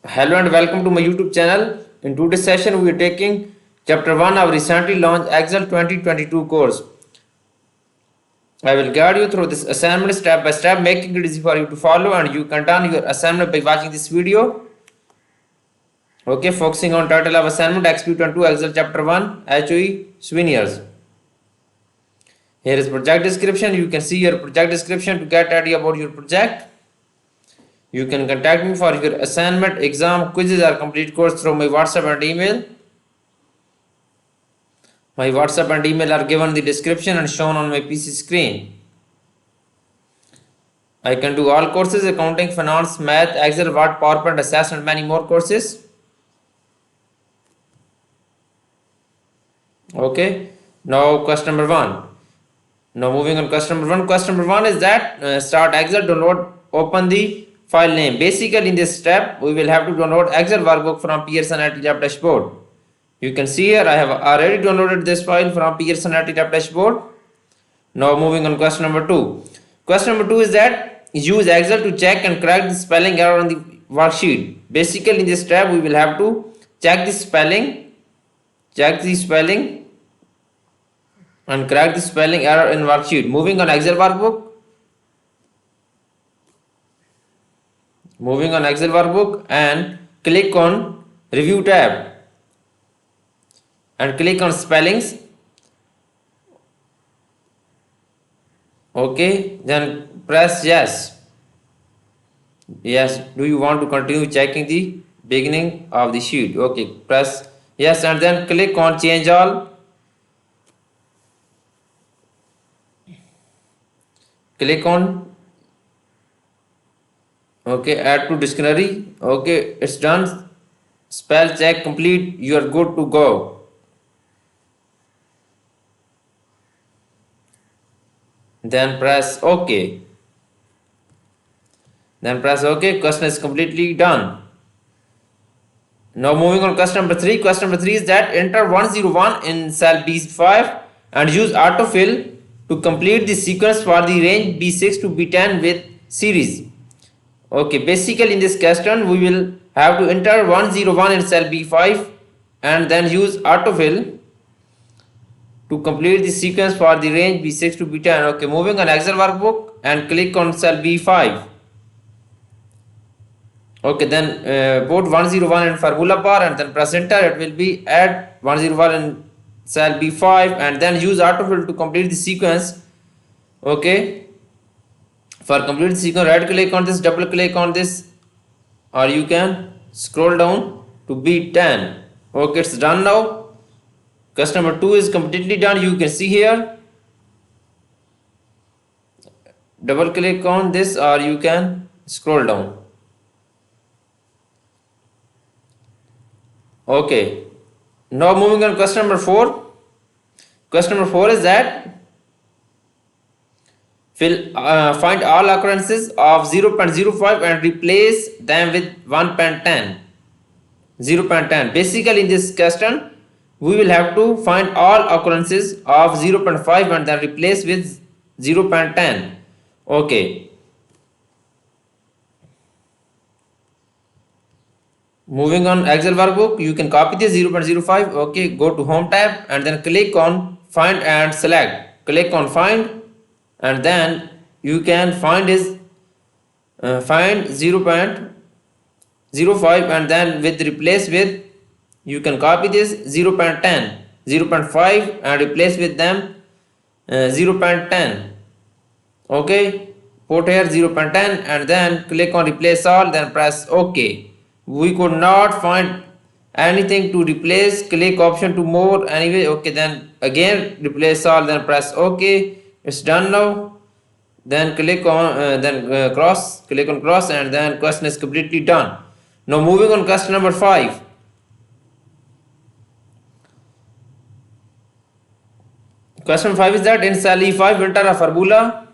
Hello and welcome to my YouTube channel. In today's session, we are taking Chapter 1 of recently launched Excel 2022 course. I will guide you through this assignment step by step, making it easy for you to follow, and you can done your assignment by watching this video. Okay, focusing on title of assignment XP22 Excel Chapter 1 HOE Souvenirs. Here is project description. You can see your project description to get idea about your project. You can contact me for your assignment, exam, quizzes or complete course through my WhatsApp and email. My WhatsApp and email are given in the description and shown on my PC screen. I can do all courses: accounting, finance, math, Excel, Word, PowerPoint, Access and many more courses. Okay, now question number 1. Now moving on question number 1. Question number 1 is that start Excel, download, open the file name. Basically in this step we will have to download Excel workbook from Pearson IT Lab dashboard. You can see here I have already downloaded this file from Pearson IT Lab dashboard. Now moving on question number 2. Question number 2 is that use Excel to check and correct the spelling error on the worksheet. Basically in this step we will have to check the spelling and correct the spelling error in worksheet. Moving on Excel workbook and click on review tab and click on spellings. Okay, then press yes. Do you want to continue checking the beginning of the sheet? Okay, press yes and then click on change all. Click on add to dictionary. Okay, it's done. Spell check complete. You are good to go. Then press OK. Question is completely done. Now moving on question number 3. Question number 3 is that enter 101 in cell B5 and use autofill to complete the sequence for the range B6 to B10 with series. Okay, basically in this question we will have to enter 101 in cell B5 and then use autofill to complete the sequence for the range B6 to B10. Okay, moving on Excel workbook and click on cell B5. Okay, then put 101 in formula bar and then press enter. It will be add 101 in cell B5 and then use autofill to complete the sequence. Okay, for complete the sequence, right click on this, double click on this, or you can scroll down to B10. Okay, it's done now. Question number 2 is completely done. You can see here, double click on this or you can scroll down. Okay, now moving on question number 4. Question number 4 is that find all occurrences of 0.05 and replace them with 1.10. 0.10. Basically in this question we will have to find all occurrences of 0.5 and then replace with 0.10. Okay, moving on Excel workbook, you can copy this 0.05. Okay, go to home tab and then click on find and select. Click on find and then you can find 0.05 and then with replace with, you can copy this 0.10, 0.5 and replace with them 0.10. Okay, put here 0.10 and then click on replace all, then press OK. We could not find anything to replace. Click option to more anyway. Okay, then again replace all, then press OK. It's done now. Then click on click on cross and then question is completely done. Now moving on question number 5. Question 5 is that in cell E5 enter a formula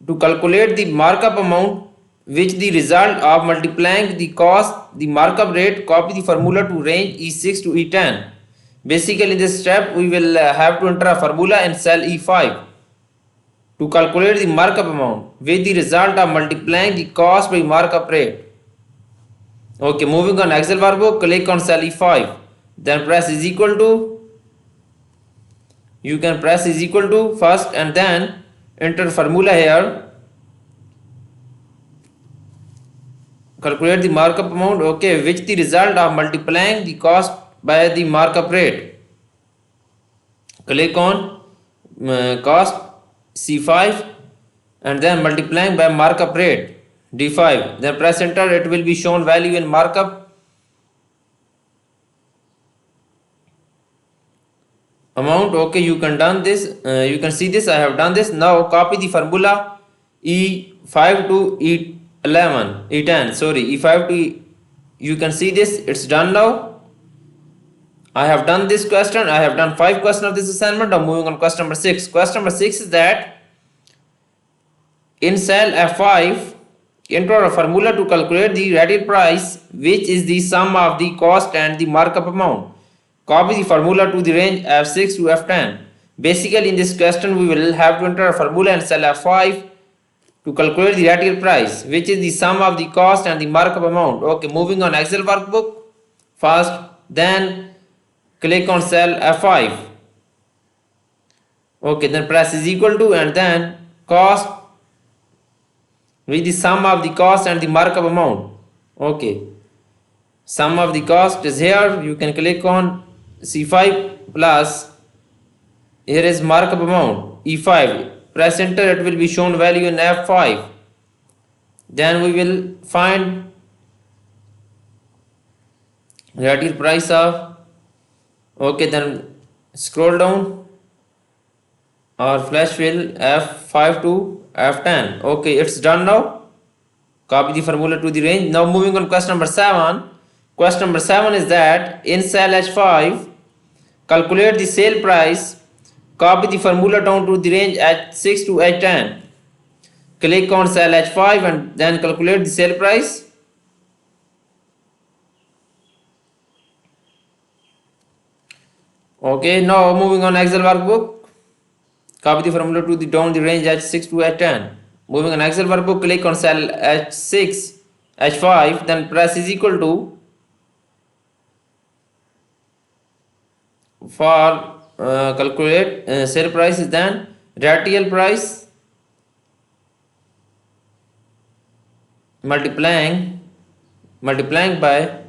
to calculate the markup amount which the result of multiplying the cost the markup rate. Copy the formula to range E6 to E10. Basically in this step we will have to enter a formula in cell E5 to calculate the markup amount with the result of multiplying the cost by markup rate. Okay, moving on Excel workbook, click on cell E5, then press is equal to, you can press is equal to first and then enter formula here, calculate the markup amount, okay, which the result of multiplying the cost by the markup rate. Click on cost C5 and then multiplying by markup rate D5, then press enter, it will be shown value in markup amount. Okay, you can done this, you can see this, I have done this. Now copy the formula E5 to E10, sorry, E5 to you can see this, it's done now. I have done this question, I have done 5 questions of this assignment. Now moving on question number 6. Question number 6 is that in cell F5 enter a formula to calculate the retail price which is the sum of the cost and the markup amount. Copy the formula to the range F6 to F10. Basically in this question we will have to enter a formula in cell F5 to calculate the retail price which is the sum of the cost and the markup amount. Okay, moving on Excel workbook first, then click on cell F5. Okay, then press is equal to and then cost with the sum of the cost and the markup amount. Okay, sum of the cost is here, you can click on C5 plus here is markup amount E5, press enter, it will be shown value in F5. Then we will find retail price of, okay, then scroll down or flash will F5 to F10. Okay, it's done now. Copy the formula to the range. Now moving on question number 7. Question number 7 is that in cell H5 calculate the sale price. Copy the formula down to the range H6 to H10. Click on cell H5 and then calculate the sale price. Okay, now moving on Excel workbook. Copy the formula to the down the range H6 to H10. Moving on Excel workbook, click on cell H6, H5, then press is equal to for calculate sale price is then retail price multiplying by multiplying by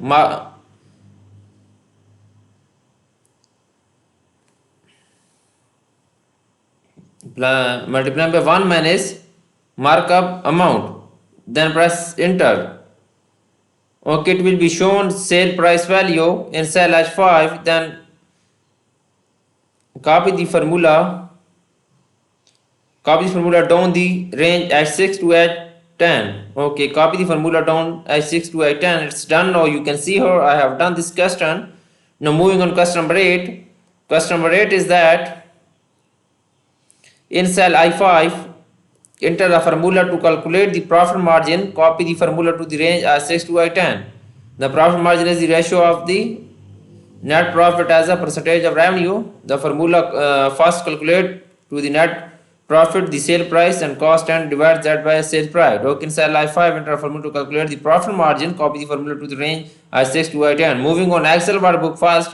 1 minus markup amount, then press enter. Okay, it will be shown sale price value in cell H5, then copy the formula down the range H6 to H10. Okay, copy the formula down H6 to H10. It's done now. You can see here I have done this question. Now moving on question number 8. Question number 8 is that in cell I5 enter the formula to calculate the profit margin. Copy the formula to the range I6 to I10. The profit margin is the ratio of the net profit as a percentage of revenue. The formula first calculate to the net profit the sale price and cost and divide that by sales price. Okay, in cell I5 enter a formula to calculate the profit margin. Copy the formula to the range I6 to I10. Moving on Excel workbook first.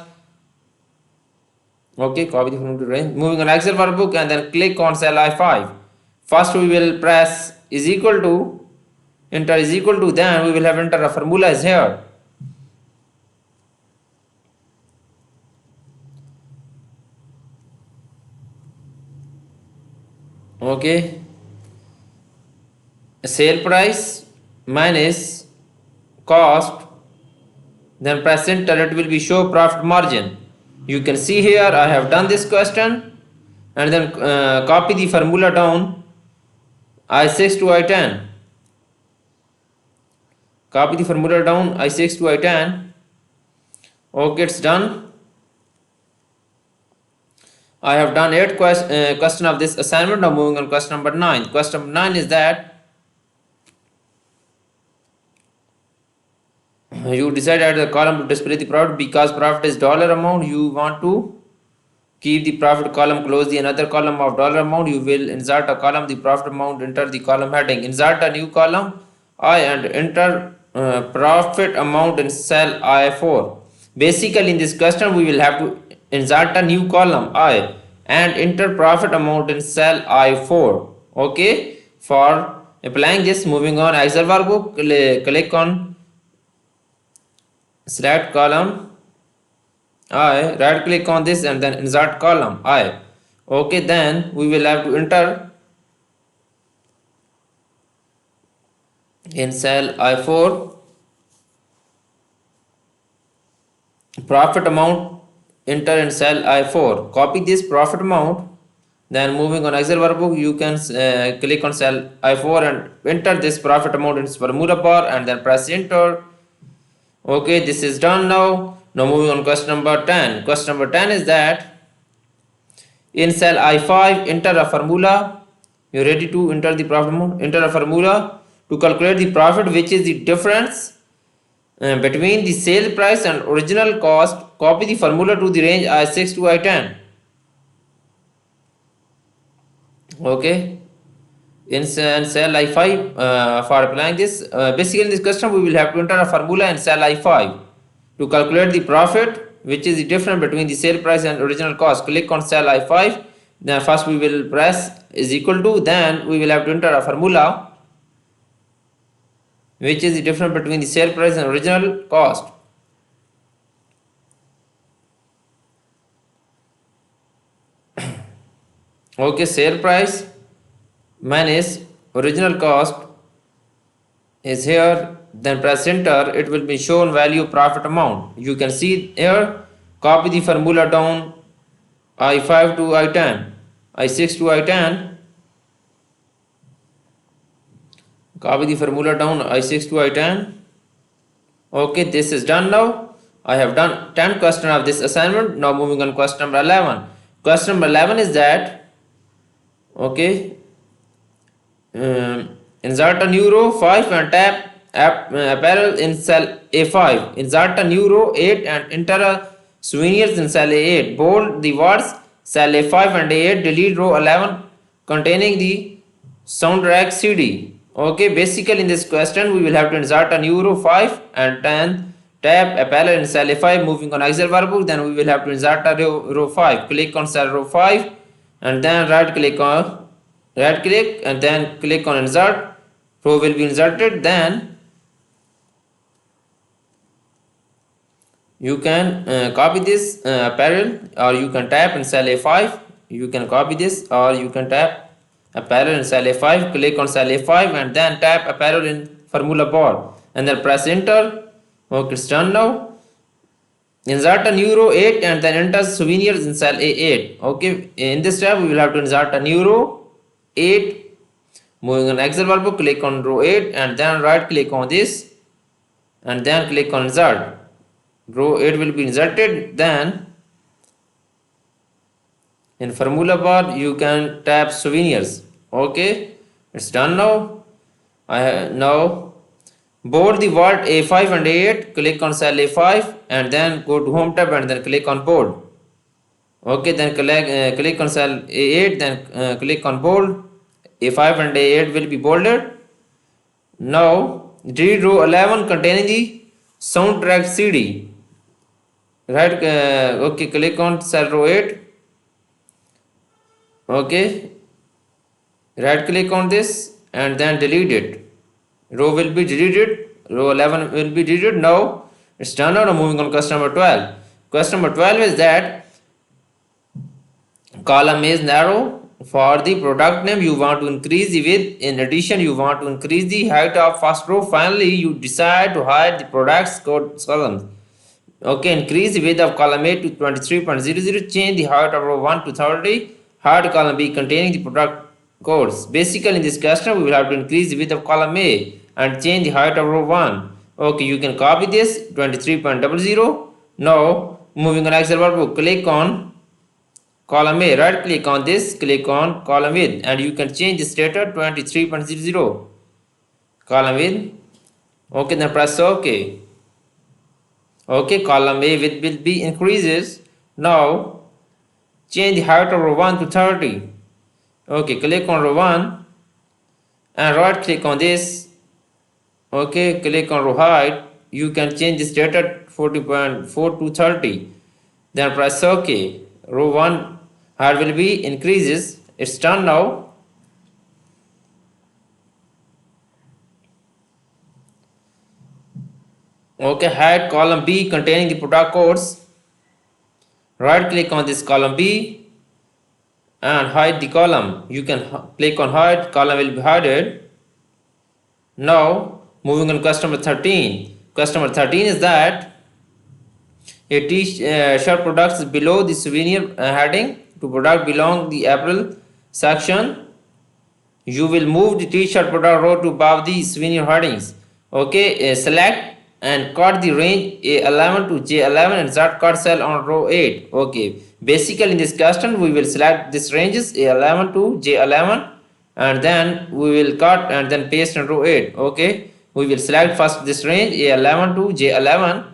Okay, copy the formula to range. Moving on Excel workbook and then click on cell I5. First we will press is equal to, enter is equal to, then we will have enter a formula is here. Okay, sale price minus cost, then press enter, it will be show profit margin. You can see here I have done this question and then copy the formula down I6 to I10. Copy the formula down I6 to I10. Okay, it's done. I have done 8 question of this assignment. Now moving on question number 9. Question number 9 is that you decide at the column to display the profit because profit is dollar amount. You want to keep the profit column, close the another column of dollar amount. You will insert a column, the profit amount, enter the column heading. Insert a new column I and enter profit amount in cell I4. Basically, in this question, we will have to insert a new column I and enter profit amount in cell I4. Okay, for applying this, moving on Excel workbook, click on select column I, right click on this and then insert column I. Okay, then we will have to enter in cell I4 profit amount, enter in cell I4, copy this profit amount, then moving on Excel workbook you can click on cell I4 and enter this profit amount in formula bar and then press enter. Okay, this is done now. Now moving on question number 10. Question number 10 is that in cell I5 enter a formula. You ready to enter the profit amount? Enter a formula to calculate the profit, which is the difference between the sale price and original cost. Copy the formula to the range I6 to I10. Okay, in cell I5 for applying this, basically in this question we will have to enter a formula in cell I5 to calculate the profit, which is the difference between the sale price and original cost. Click on cell I5, then first we will press is equal to, then we will have to enter a formula which is the difference between the sale price and original cost. Okay, sale price minus original cost is here, then press enter, it will be shown value profit amount. You can see here, copy the formula down I5 to I10, I6 to I10, copy the formula down I6 to I10. Okay, this is done now. I have done 10 questions of this assignment. Now moving on question number 11. Question number 11 is that, okay, insert a new row 5 and tap apparel in cell A5. Insert a new row 8 and enter a souvenirs in cell A8. Bold the words cell A5 and A8. Delete row 11 containing the soundtrack CD. Okay, basically in this question we will have to insert a new row 5 and then tap apparel in cell A5. Moving on Excel workbook, then we will have to insert a row 5. Click on cell row 5 and then right click and then click on insert. Row will be inserted. Then you can copy this apparel, or you can tap in cell A5. You can copy this or you can tap apparel in cell A5. Click on cell A5 and then tap apparel in formula bar and then press enter. Okay, it's done now. Insert a new row 8 and then enter souvenirs in cell A8. Okay, in this step we will have to insert a new row 8. Moving on Excel workbook, click on row 8 and then right click on this and then click on insert. Row 8 will be inserted. Then in formula bar you can tap souvenirs. Okay, it's done now. Now bold the word A5 and A8. Click on cell A5 and then go to home tab and then click on bold. Okay, then click on cell A8, then click on bold. A5 and A8 will be bolded. Now read row 11 containing the soundtrack CD. Right, okay, click on cell row 8. Okay, right click on this and then delete it. Row will be deleted. Row 11 will be deleted. Now it's done. Now moving on question number 12. Question number 12 is that column is narrow. For the product name you want to increase the width. In addition you want to increase the height of first row. Finally you decide to hide the product's columns. Okay, increase the width of column A to 23.00. Change the height of row 1 to 30. Hide column B containing the product codes. Basically in this question we will have to increase the width of column A and change the height of row 1. Okay, you can copy this 23.00. Now moving on Excel workbook, click on column A, right click on this, click on column width and you can change the status 23.00 column width. Okay, then press OK. Okay, column A width will be increases. Now change the height of row 1 to 30. Okay, click on row 1 and right click on this Okay, click on row height. You can change this data 40.4 to 30. Then press OK. Row 1 height will be increases. It's done now. Okay, hide column B containing the product codes. Right click on this column B and hide the column. You can click on hide, column will be hidden. Now moving on customer 13. Customer 13 is that a t-shirt products below the souvenir heading. To product belong the April section. You will move the t-shirt product row to above the souvenir headings. Okay, select and cut the range A11 to J11 and start cut cell on row 8. Okay, basically in this custom we will select this ranges A11 to J11 and then we will cut and then paste in row 8. Okay, we will select first this range A11 to J11.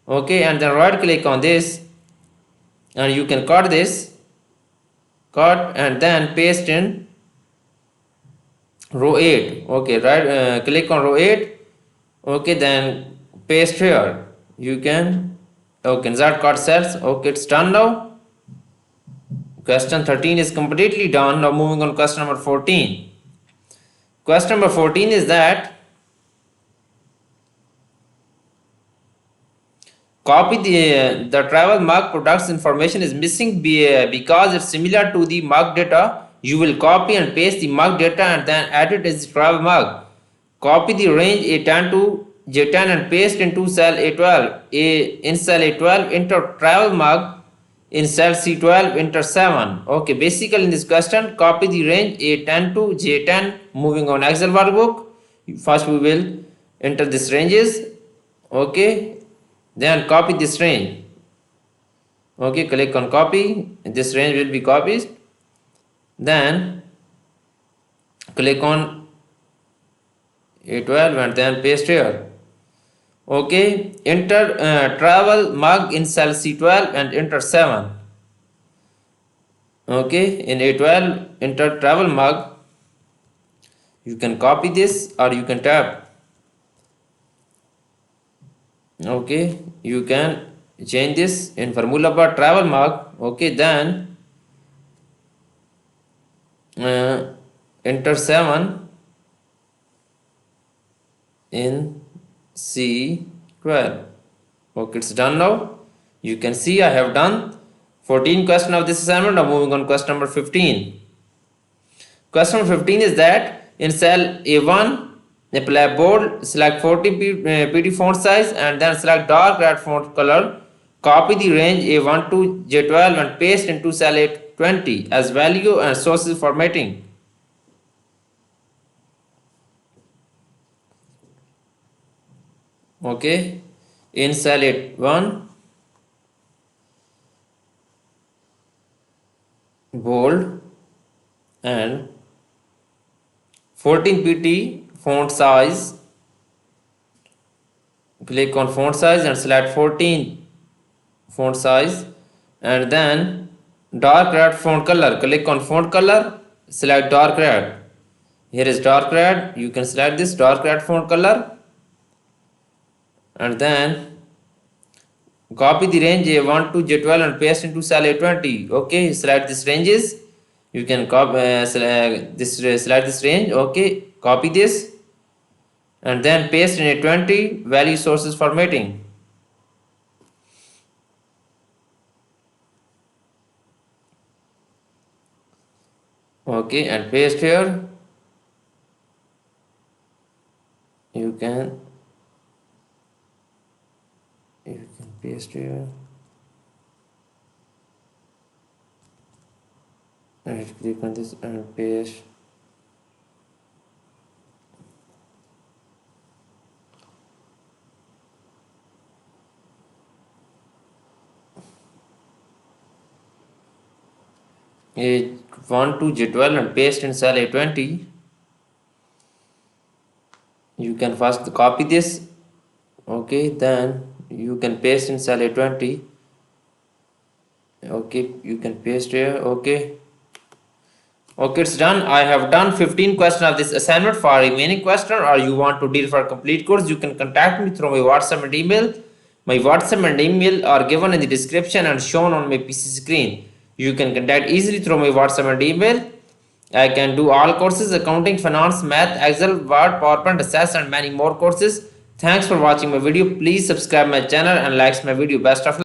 Okay, and then right click on this and you can cut this, cut and then paste in row 8. Okay, right click on row 8. Okay, then paste here. You can insert cut cells. Okay, it's done now. Question 13 is completely done. Now moving on question number 14. Question number 14 is that copy the travel mark products information is missing because it's similar to the mark data. You will copy and paste the mark data and then add it as travel mark. Copy the range A10 to J10 and paste into cell A12. In cell A12 enter travel mark, in cell C12 enter 7. Okay, basically in this question copy the range A10 to J10. Moving on Excel workbook, first we will enter this ranges. Okay, then copy this range. Okay, click on copy. This range will be copied. Then click on A12 and then paste here. Okay, enter travel mark in cell C12 and enter 7. Okay, in A12 enter travel mark. You can copy this or you can tap. Okay, you can change this in formula bar travel mark. Okay, then enter 7 in C12. Okay, it's done now. You can see I have done 14 question of this assignment. Now moving on question number 15. Question number 15 is that in cell A1 apply bold, select 40 pt font size and then select dark red font color. Copy the range A1 to J12 and paste into cell A20 as value and sources formatting. Okay, in cell A1 bold and 14 pt font size. Click on font size and select 14 font size and then dark red font color. Click on font color, select dark red. Here is dark red. You can select this dark red font color and then copy the range A1 to J12 and paste into cell A20. Okay, select this ranges. You can copy select this range. Okay, copy this and then paste in A20 value sources formatting. Okay, and paste here. You can paste here. Right click on this and paste. A1 to J12 and paste in cell A20. You can first copy this. Okay, then you can paste in cell A20. Okay, you can paste here. Okay, Okay, it's done. I have done 15 questions of this assignment. For remaining question or you want to deal for a complete course, you can contact me through my WhatsApp and email. My WhatsApp and email are given in the description and shown on my PC screen. You can contact easily through my WhatsApp and email. I can do all courses: accounting, finance, math, Excel, Word, PowerPoint, Access, and many more courses. Thanks for watching my video. Please subscribe my channel and like my video. Best of luck.